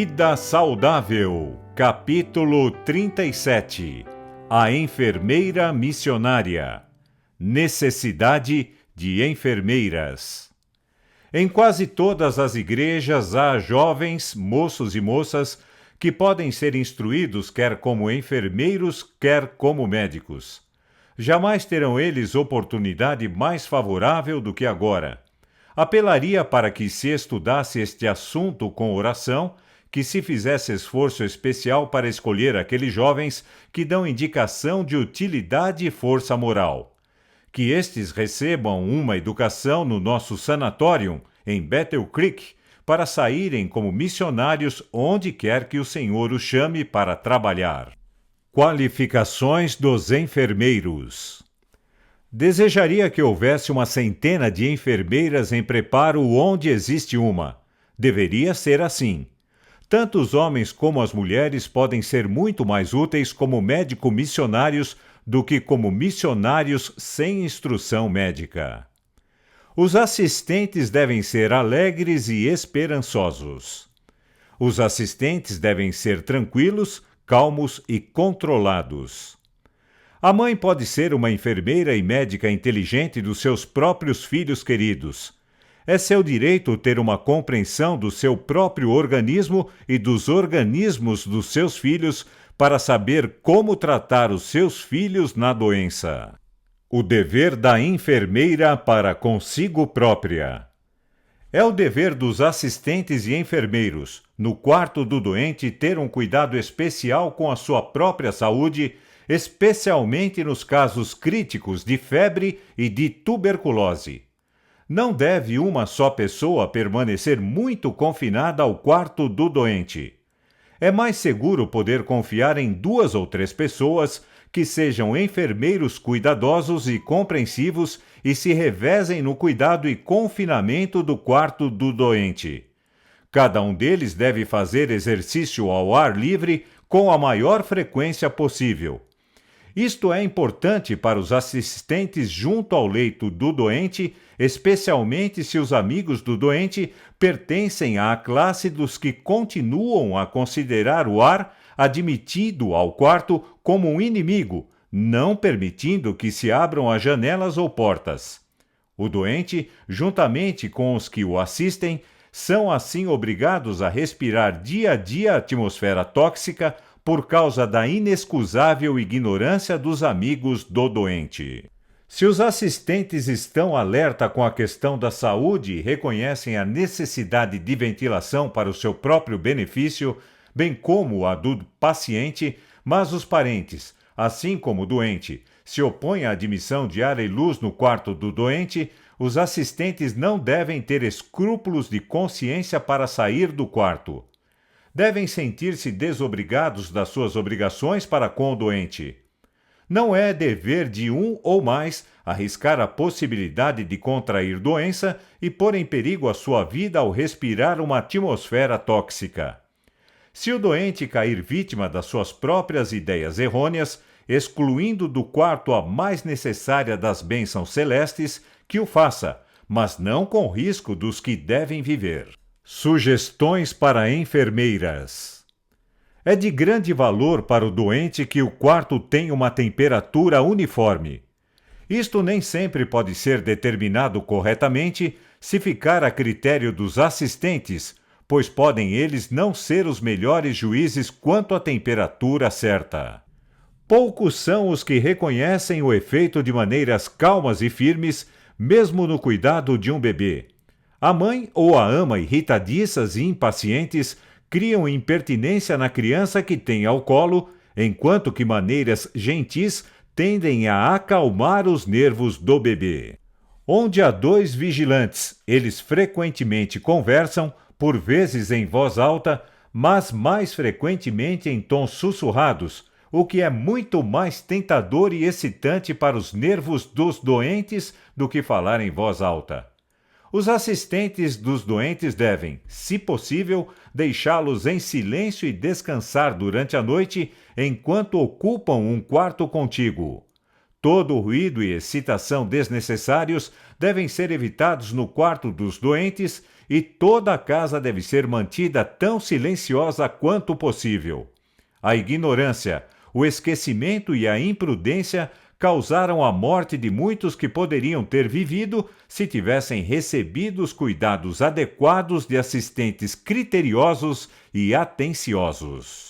Vida Saudável, capítulo 37. A enfermeira missionária. Necessidade de enfermeiras. Em quase todas as igrejas há jovens, moços e moças que podem ser instruídos quer como enfermeiros, quer como médicos. Jamais terão eles oportunidade mais favorável do que agora. Apelaria para que se estudasse este assunto com oração, que se fizesse esforço especial para escolher aqueles jovens que dão indicação de utilidade e força moral. Que estes recebam uma educação no nosso sanatório, em Battle Creek, para saírem como missionários onde quer que o Senhor os chame para trabalhar. Qualificações dos enfermeiros. Desejaria que houvesse uma centena de enfermeiras em preparo onde existe uma. Deveria ser assim. Tanto os homens como as mulheres podem ser muito mais úteis como médico-missionários do que como missionários sem instrução médica. Os assistentes devem ser alegres e esperançosos. Os assistentes devem ser tranquilos, calmos e controlados. A mãe pode ser uma enfermeira e médica inteligente dos seus próprios filhos queridos. É seu direito ter uma compreensão do seu próprio organismo e dos organismos dos seus filhos para saber como tratar os seus filhos na doença. O dever da enfermeira para consigo própria. É o dever dos assistentes e enfermeiros, no quarto do doente, ter um cuidado especial com a sua própria saúde, especialmente nos casos críticos de febre e de tuberculose. Não deve uma só pessoa permanecer muito confinada ao quarto do doente. É mais seguro poder confiar em 2 ou 3 pessoas que sejam enfermeiros cuidadosos e compreensivos e se revezem no cuidado e confinamento do quarto do doente. Cada um deles deve fazer exercício ao ar livre com a maior frequência possível. Isto é importante para os assistentes junto ao leito do doente, especialmente se os amigos do doente pertencem à classe dos que continuam a considerar o ar admitido ao quarto como um inimigo, não permitindo que se abram as janelas ou portas. O doente, juntamente com os que o assistem, são assim obrigados a respirar dia a dia a atmosfera tóxica por causa da inexcusável ignorância dos amigos do doente. Se os assistentes estão alerta com a questão da saúde e reconhecem a necessidade de ventilação para o seu próprio benefício, bem como a do paciente, mas os parentes, assim como o doente, se opõem à admissão de ar e luz no quarto do doente, os assistentes não devem ter escrúpulos de consciência para sair do quarto. Devem sentir-se desobrigados das suas obrigações para com o doente. Não é dever de um ou mais arriscar a possibilidade de contrair doença e pôr em perigo a sua vida ao respirar uma atmosfera tóxica. Se o doente cair vítima das suas próprias ideias errôneas, excluindo do quarto a mais necessária das bênçãos celestes, que o faça, mas não com risco dos que devem viver. Sugestões para enfermeiras. É de grande valor para o doente que o quarto tenha uma temperatura uniforme. Isto nem sempre pode ser determinado corretamente se ficar a critério dos assistentes, pois podem eles não ser os melhores juízes quanto à temperatura certa. Poucos são os que reconhecem o efeito de maneiras calmas e firmes, mesmo no cuidado de um bebê. A mãe ou a ama irritadiças e impacientes criam impertinência na criança que tem ao colo, enquanto que maneiras gentis tendem a acalmar os nervos do bebê. Onde há 2 vigilantes, eles frequentemente conversam, por vezes em voz alta, mas mais frequentemente em tons sussurrados, o que é muito mais tentador e excitante para os nervos dos doentes do que falar em voz alta. Os assistentes dos doentes devem, se possível, deixá-los em silêncio e descansar durante a noite enquanto ocupam um quarto contíguo. Todo ruído e excitação desnecessários devem ser evitados no quarto dos doentes e toda a casa deve ser mantida tão silenciosa quanto possível. A ignorância, o esquecimento e a imprudência causaram a morte de muitos que poderiam ter vivido se tivessem recebido os cuidados adequados de assistentes criteriosos e atenciosos.